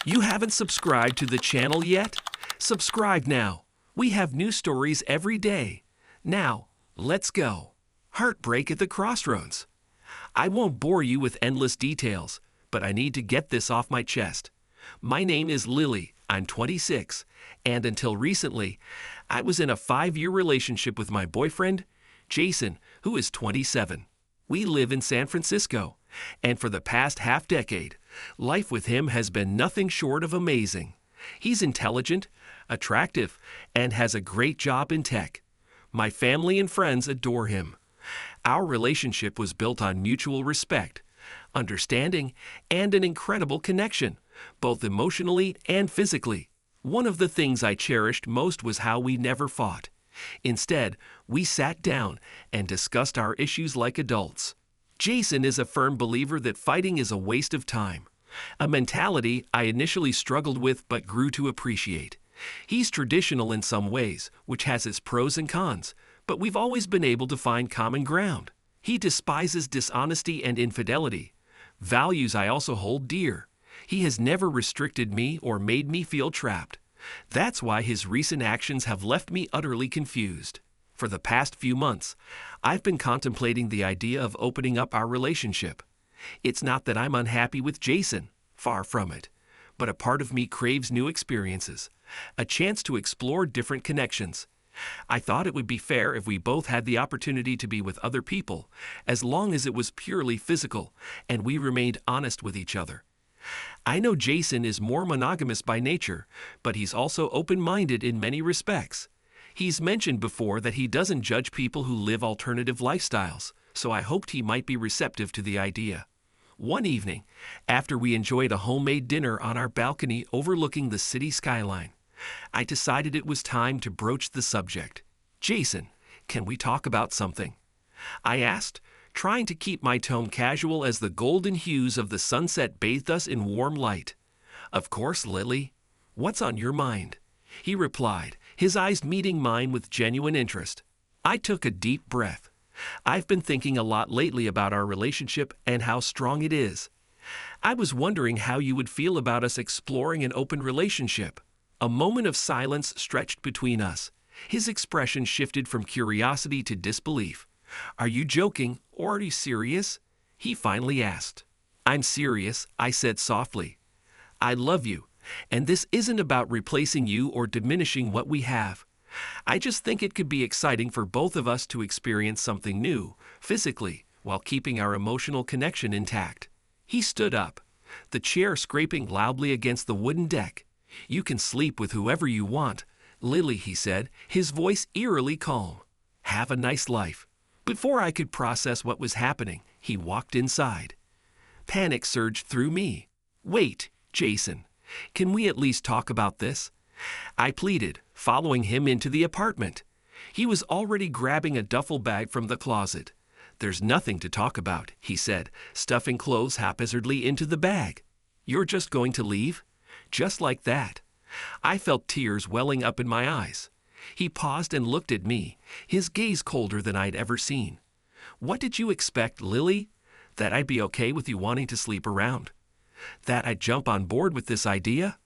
You haven't subscribed to the channel yet? Subscribe now. We have new stories every day. Now, let's go. Heartbreak at the Crossroads. I won't bore you with endless details, but I need to get this off my chest. My name is Lily. I'm 26, and until recently, I was in a 5-year relationship with my boyfriend, Jason, who is 27. We live in San Francisco, and for the past half-decade, life with him has been nothing short of amazing. He's intelligent, attractive, and has a great job in tech. My family and friends adore him. Our relationship was built on mutual respect, understanding, and an incredible connection, both emotionally and physically. One of the things I cherished most was how we never fought. Instead, we sat down and discussed our issues like adults. Jason is a firm believer that fighting is a waste of time, a mentality I initially struggled with but grew to appreciate. He's traditional in some ways, which has its pros and cons, but we've always been able to find common ground. He despises dishonesty and infidelity, values I also hold dear. He has never restricted me or made me feel trapped. That's why his recent actions have left me utterly confused. For the past few months, I've been contemplating the idea of opening up our relationship. It's not that I'm unhappy with Jason, far from it, but a part of me craves new experiences, a chance to explore different connections. I thought it would be fair if we both had the opportunity to be with other people, as long as it was purely physical and we remained honest with each other. I know Jason is more monogamous by nature, but he's also open-minded in many respects. He's mentioned before that he doesn't judge people who live alternative lifestyles, so I hoped he might be receptive to the idea. One evening, after we enjoyed a homemade dinner on our balcony overlooking the city skyline, I decided it was time to broach the subject. "Jason, can we talk about something?" I asked, trying to keep my tone casual as the golden hues of the sunset bathed us in warm light. "Of course, Lily. What's on your mind?" he replied, his eyes meeting mine with genuine interest. I took a deep breath. I've been thinking a lot lately about our relationship and how strong it is. I was wondering how you would feel about us exploring an open relationship. A moment of silence stretched between us. His expression shifted from curiosity to disbelief. "Are you joking, or are you serious?" he finally asked. "I'm serious," I said softly. "I love you, and this isn't about replacing you or diminishing what we have. I just think it could be exciting for both of us to experience something new, physically, while keeping our emotional connection intact." He stood up, the chair scraping loudly against the wooden deck. "You can sleep with whoever you want, Lily," he said, his voice eerily calm. "Have a nice life." Before I could process what was happening, he walked inside. Panic surged through me. "Wait, Jason. Can we at least talk about this?" I pleaded, following him into the apartment. He was already grabbing a duffel bag from the closet. "There's nothing to talk about," he said, stuffing clothes haphazardly into the bag. "You're just going to leave?" Just like that. I felt tears welling up in my eyes. He paused and looked at me, his gaze colder than I'd ever seen. "What did you expect, Lily? That I'd be okay with you wanting to sleep around? That I'd jump on board with this idea?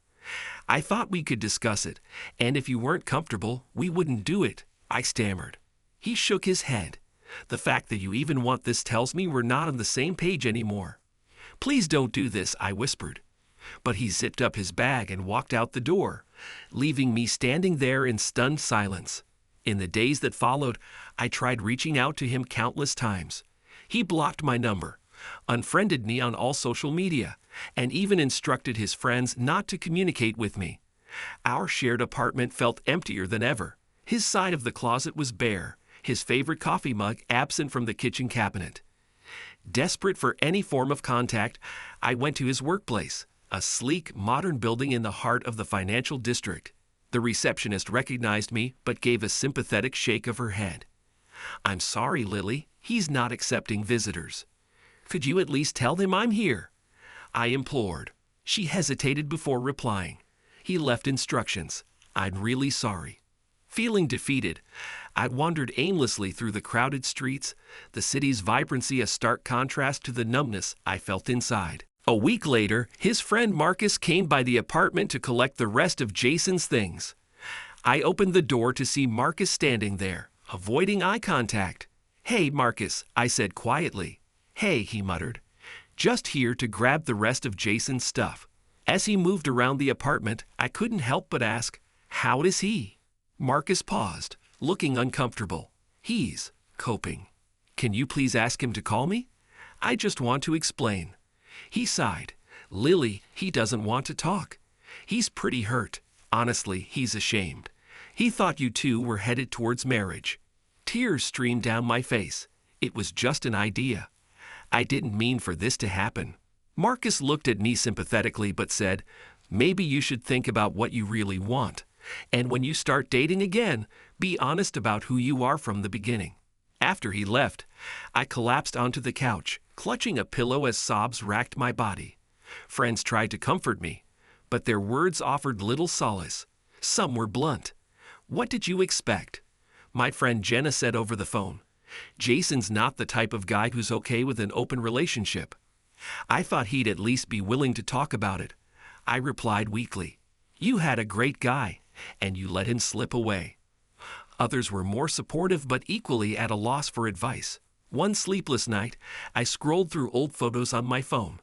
I thought we could discuss it, and if you weren't comfortable, we wouldn't do it," I stammered. He shook his head. "The fact that you even want this tells me we're not on the same page anymore." "Please don't do this," I whispered. But he zipped up his bag and walked out the door, leaving me standing there in stunned silence. In the days that followed, I tried reaching out to him countless times. He blocked my number, unfriended me on all social media, and even instructed his friends not to communicate with me. Our shared apartment felt emptier than ever. His side of the closet was bare, his favorite coffee mug absent from the kitchen cabinet. Desperate for any form of contact, I went to his workplace, a sleek, modern building in the heart of the financial district. The receptionist recognized me but gave a sympathetic shake of her head. "I'm sorry, Lily, he's not accepting visitors." "Could you at least tell him I'm here?" I implored. She hesitated before replying. He left instructions. "I'm really sorry." Feeling defeated, I wandered aimlessly through the crowded streets, the city's vibrancy a stark contrast to the numbness I felt inside. A week later, his friend Marcus came by the apartment to collect the rest of Jason's things. I opened the door to see Marcus standing there, avoiding eye contact. "Hey, Marcus," I said quietly. "Hey," he muttered. "Just here to grab the rest of Jason's stuff." As he moved around the apartment, I couldn't help but ask, "How is he?" Marcus paused, looking uncomfortable. "He's coping." "Can you please ask him to call me? I just want to explain." He sighed. "Lily, he doesn't want to talk. He's pretty hurt. Honestly, he's ashamed. He thought you two were headed towards marriage." Tears streamed down my face. It was just an idea. I didn't mean for this to happen. Marcus looked at me sympathetically but said, "Maybe you should think about what you really want. And when you start dating again, be honest about who you are from the beginning." After he left, I collapsed onto the couch, clutching a pillow as sobs racked my body. Friends tried to comfort me, but their words offered little solace. Some were blunt. "What did you expect?" My friend Jenna said over the phone. "Jason's not the type of guy who's okay with an open relationship." I thought he'd at least be willing to talk about it. I replied weakly, "You had a great guy, and you let him slip away." Others were more supportive but equally at a loss for advice. One sleepless night, I scrolled through old photos on my phone.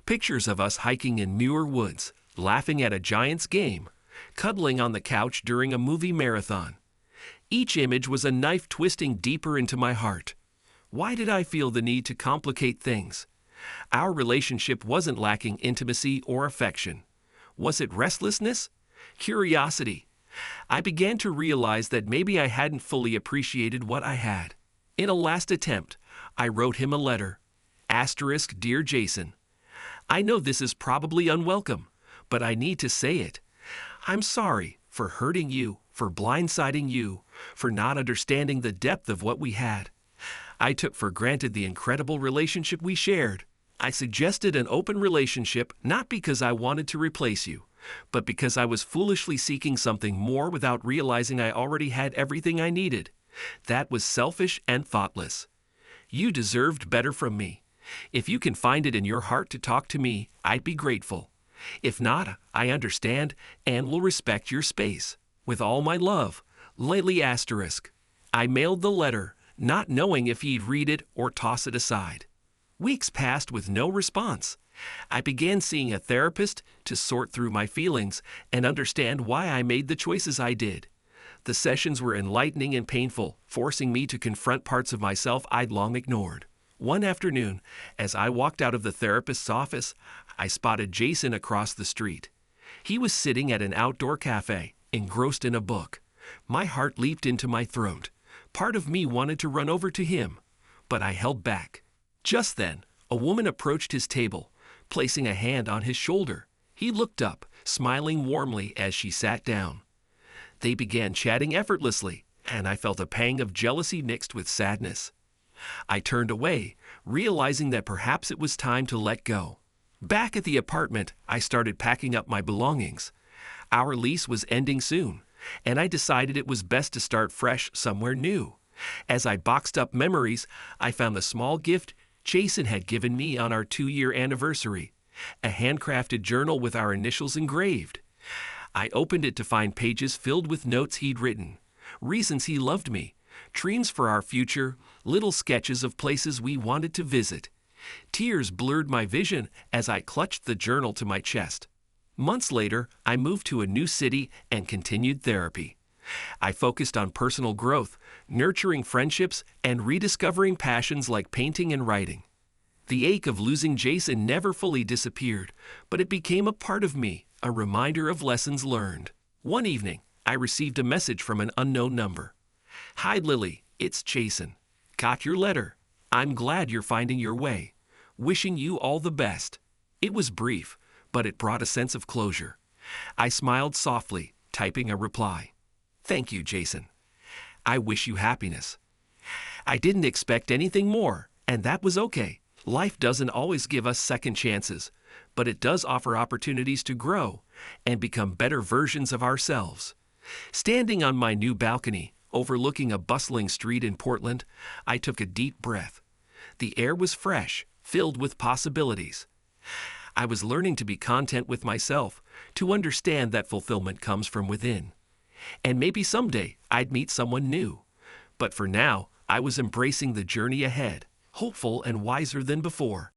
Pictures of us hiking in Muir Woods, laughing at a Giants game, cuddling on the couch during a movie marathon. Each image was a knife twisting deeper into my heart. Why did I feel the need to complicate things? Our relationship wasn't lacking intimacy or affection. Was it restlessness? Curiosity? I began to realize that maybe I hadn't fully appreciated what I had. In a last attempt, I wrote him a letter. *, Dear Jason. I know this is probably unwelcome, but I need to say it. I'm sorry for hurting you, for blindsiding you, for not understanding the depth of what we had. I took for granted the incredible relationship we shared. I suggested an open relationship not because I wanted to replace you, but because I was foolishly seeking something more without realizing I already had everything I needed. That was selfish and thoughtless. You deserved better from me. If you can find it in your heart to talk to me, I'd be grateful. If not, I understand and will respect your space. With all my love, Lily *. I mailed the letter, not knowing if he'd read it or toss it aside. Weeks passed with no response. I began seeing a therapist to sort through my feelings and understand why I made the choices I did. The sessions were enlightening and painful, forcing me to confront parts of myself I'd long ignored. One afternoon, as I walked out of the therapist's office, I spotted Jason across the street. He was sitting at an outdoor cafe, engrossed in a book. My heart leaped into my throat. Part of me wanted to run over to him, but I held back. Just then, a woman approached his table, placing a hand on his shoulder. He looked up, smiling warmly as she sat down. They began chatting effortlessly, and I felt a pang of jealousy mixed with sadness. I turned away, realizing that perhaps it was time to let go. Back at the apartment, I started packing up my belongings. Our lease was ending soon, and I decided it was best to start fresh somewhere new. As I boxed up memories, I found the small gift Jason had given me on our 2-year anniversary, a handcrafted journal with our initials engraved. I opened it to find pages filled with notes he'd written, reasons he loved me, dreams for our future, little sketches of places we wanted to visit. Tears blurred my vision as I clutched the journal to my chest. Months later, I moved to a new city and continued therapy. I focused on personal growth, nurturing friendships, and rediscovering passions like painting and writing. The ache of losing Jason never fully disappeared, but it became a part of me, a reminder of lessons learned. One evening, I received a message from an unknown number. "Hi Lily, it's Jason. Got your letter. I'm glad you're finding your way. Wishing you all the best." It was brief, but it brought a sense of closure. I smiled softly, typing a reply. "Thank you, Jason. I wish you happiness." I didn't expect anything more, and that was okay. Life doesn't always give us second chances, but it does offer opportunities to grow and become better versions of ourselves. Standing on my new balcony, overlooking a bustling street in Portland, I took a deep breath. The air was fresh, filled with possibilities. I was learning to be content with myself, to understand that fulfillment comes from within. And maybe someday I'd meet someone new. But for now, I was embracing the journey ahead, hopeful and wiser than before.